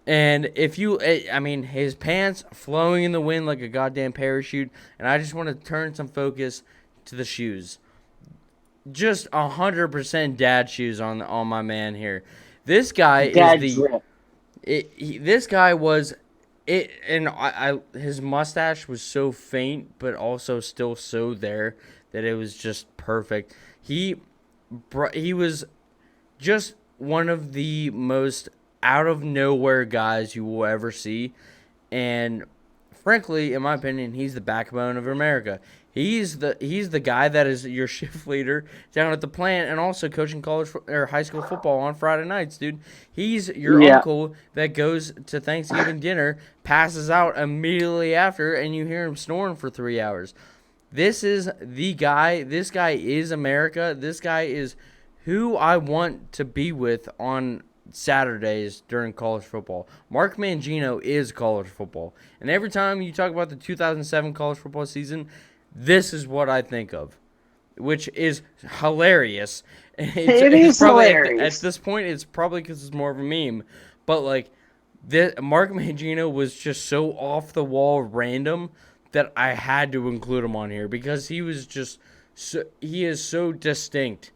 And his pants flowing in the wind like a goddamn parachute. And I just want to turn some focus to the shoes. Just 100% dad shoes on my man here. This guy is Dad the. drip. This guy was. And his mustache was so faint, but also still so there that it was just perfect. He was just one of the most out of nowhere guys you will ever see, and frankly, in my opinion, he's the backbone of America. He's the guy that is your shift leader down at the plant and also coaching college or high school football on Friday nights, dude. He's your Yeah, uncle that goes to Thanksgiving dinner, passes out immediately after, and you hear him snoring for 3 hours. This is the guy. This guy is America. This guy is who I want to be with on Saturdays during college football. Mark Mangino is college football. And every time you talk about the 2007 college football season, this is what I think of, which is hilarious. it It's is probably at hilarious. this point, it's probably because it's more of a meme. But like, Mark Mangino was just so off the wall random that I had to include him on here because he was just he is so distinct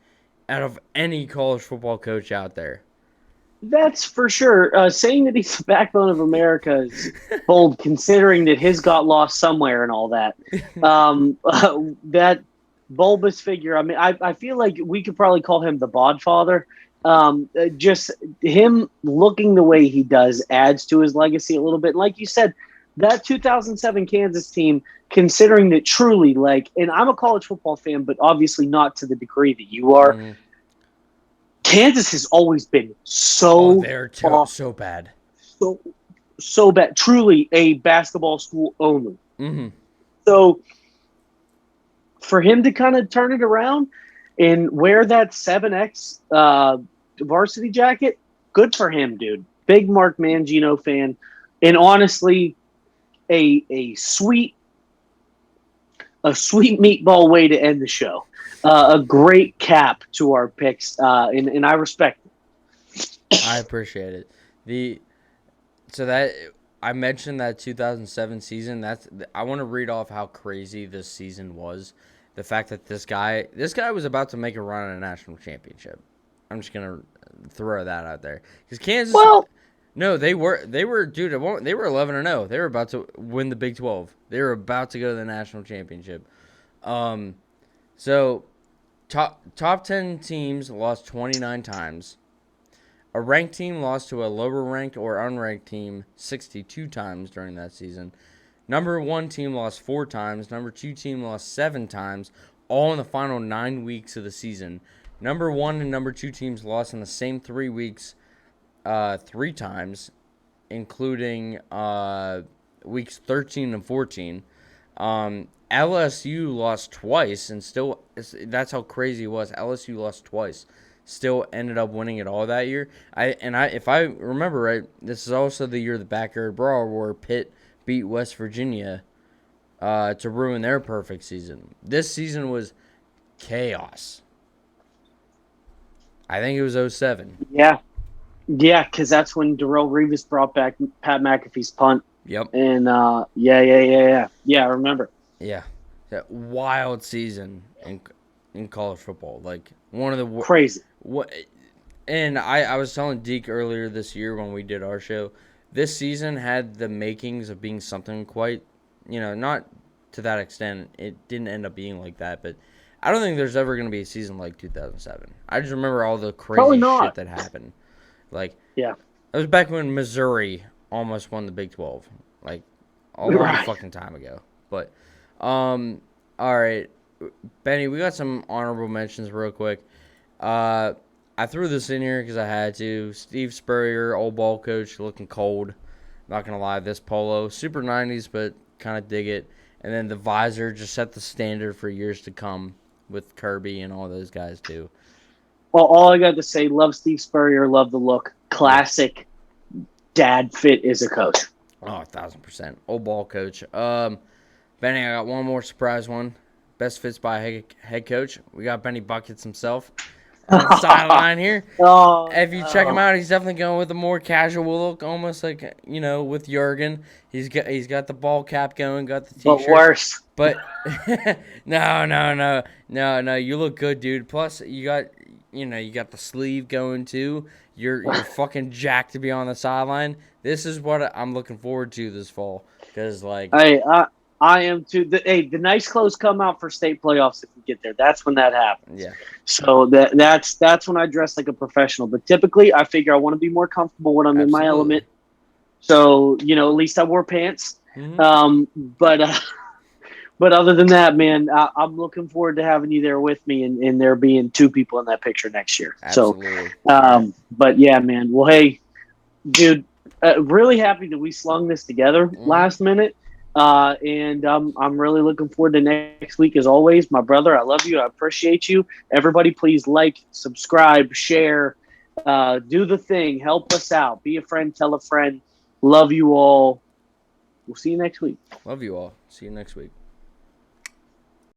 out of any college football coach out there. That's for sure. Saying that he's the backbone of America is bold, considering that his got lost somewhere and all that. That bulbous figure. I mean, I feel like we could probably call him the Bodfather. Just him looking the way he does adds to his legacy a little bit. Like you said, that 2007 Kansas team, considering that truly, like, and I'm a college football fan, but obviously not to the degree that you are. Mm. Kansas has always been Oh, so they're off, so bad. so so bad. Truly a basketball school only. Mm-hmm. So for him to kind of turn it around and wear that 7X varsity jacket, good for him, dude. Big Mark Mangino fan, and honestly, a sweet meatball way to end the show. A great cap to our picks, and I respect it. I appreciate it. So that I mentioned that 2007 season. I want to read off how crazy this season was. The fact that this guy was about to make a run at a national championship. I'm just gonna throw that out there because Kansas. Well, No, they were dude. They were 11-0. They were about to win the Big 12. They were about to go to the national championship. So top 10 teams lost 29 times. A ranked team lost to a lower ranked or unranked team 62 times during that season. Number 1 team lost 4 times. Number 2 team lost 7 times, all in the final 9 weeks of the season. Number 1 and number 2 teams lost in the same 3 weeks 3 times, including weeks 13 and 14. LSU lost twice, and still, that's how crazy it was. LSU lost twice, still ended up winning it all that year. If I remember right, this is also the year of the backyard brawl where Pitt beat West Virginia to ruin their perfect season. This season was chaos. I think it was 07. yeah, because that's when Durrell Reeves brought back Pat McAfee's punt. Yep. And yeah. I remember. Yeah, that wild season in college football, like one of the Crazy. what. And I was telling Deke earlier this year when we did our show, this season had the makings of being something quite, not to that extent. It didn't end up being like that, but I don't think there's ever going to be a season like 2007. I just remember all the crazy shit that happened. Like, yeah, it was back when Missouri almost won the Big 12, like a long fucking time ago. But all right, Benny, we got some honorable mentions real quick. I threw this in here because I had to. Steve Spurrier, old ball coach, looking cold. Not gonna lie, this polo, super 90s, but kind of dig it. And then the visor just set the standard for years to come with Kirby and all those guys too. Well, all I got to say, love Steve Spurrier, love the look. Classic dad fit as a coach. Oh, 1,000%. Old ball coach. Benny, I got one more surprise one. Best fits by a head coach. We got Benny Buckets himself on the sideline here. If you check him out, he's definitely going with a more casual look, almost like, with Jurgen. He's got the ball cap going, got the t-shirt. But worse. But no. You look good, dude. Plus, you got the sleeve going too. You're fucking jacked to be on the sideline. This is what I'm looking forward to this fall. Because, like, Hey, I am too. The nice clothes come out for state playoffs if we get there. That's when that happens. yeah, So that's when I dress like a professional. But typically, I figure I want to be more comfortable when I'm in my absolutely. element. So at least I wore pants. Mm-hmm. But other than that, man, I'm looking forward to having you there with me and there being two people in that picture next year. Absolutely. But yeah, man. Well, hey, dude, really happy that we slung this together last minute. And I'm really looking forward to next week as always. My brother, I love you. I appreciate you. Everybody, please like, subscribe, share, do the thing. Help us out. Be a friend. Tell a friend. Love you all. We'll see you next week. Love you all. See you next week.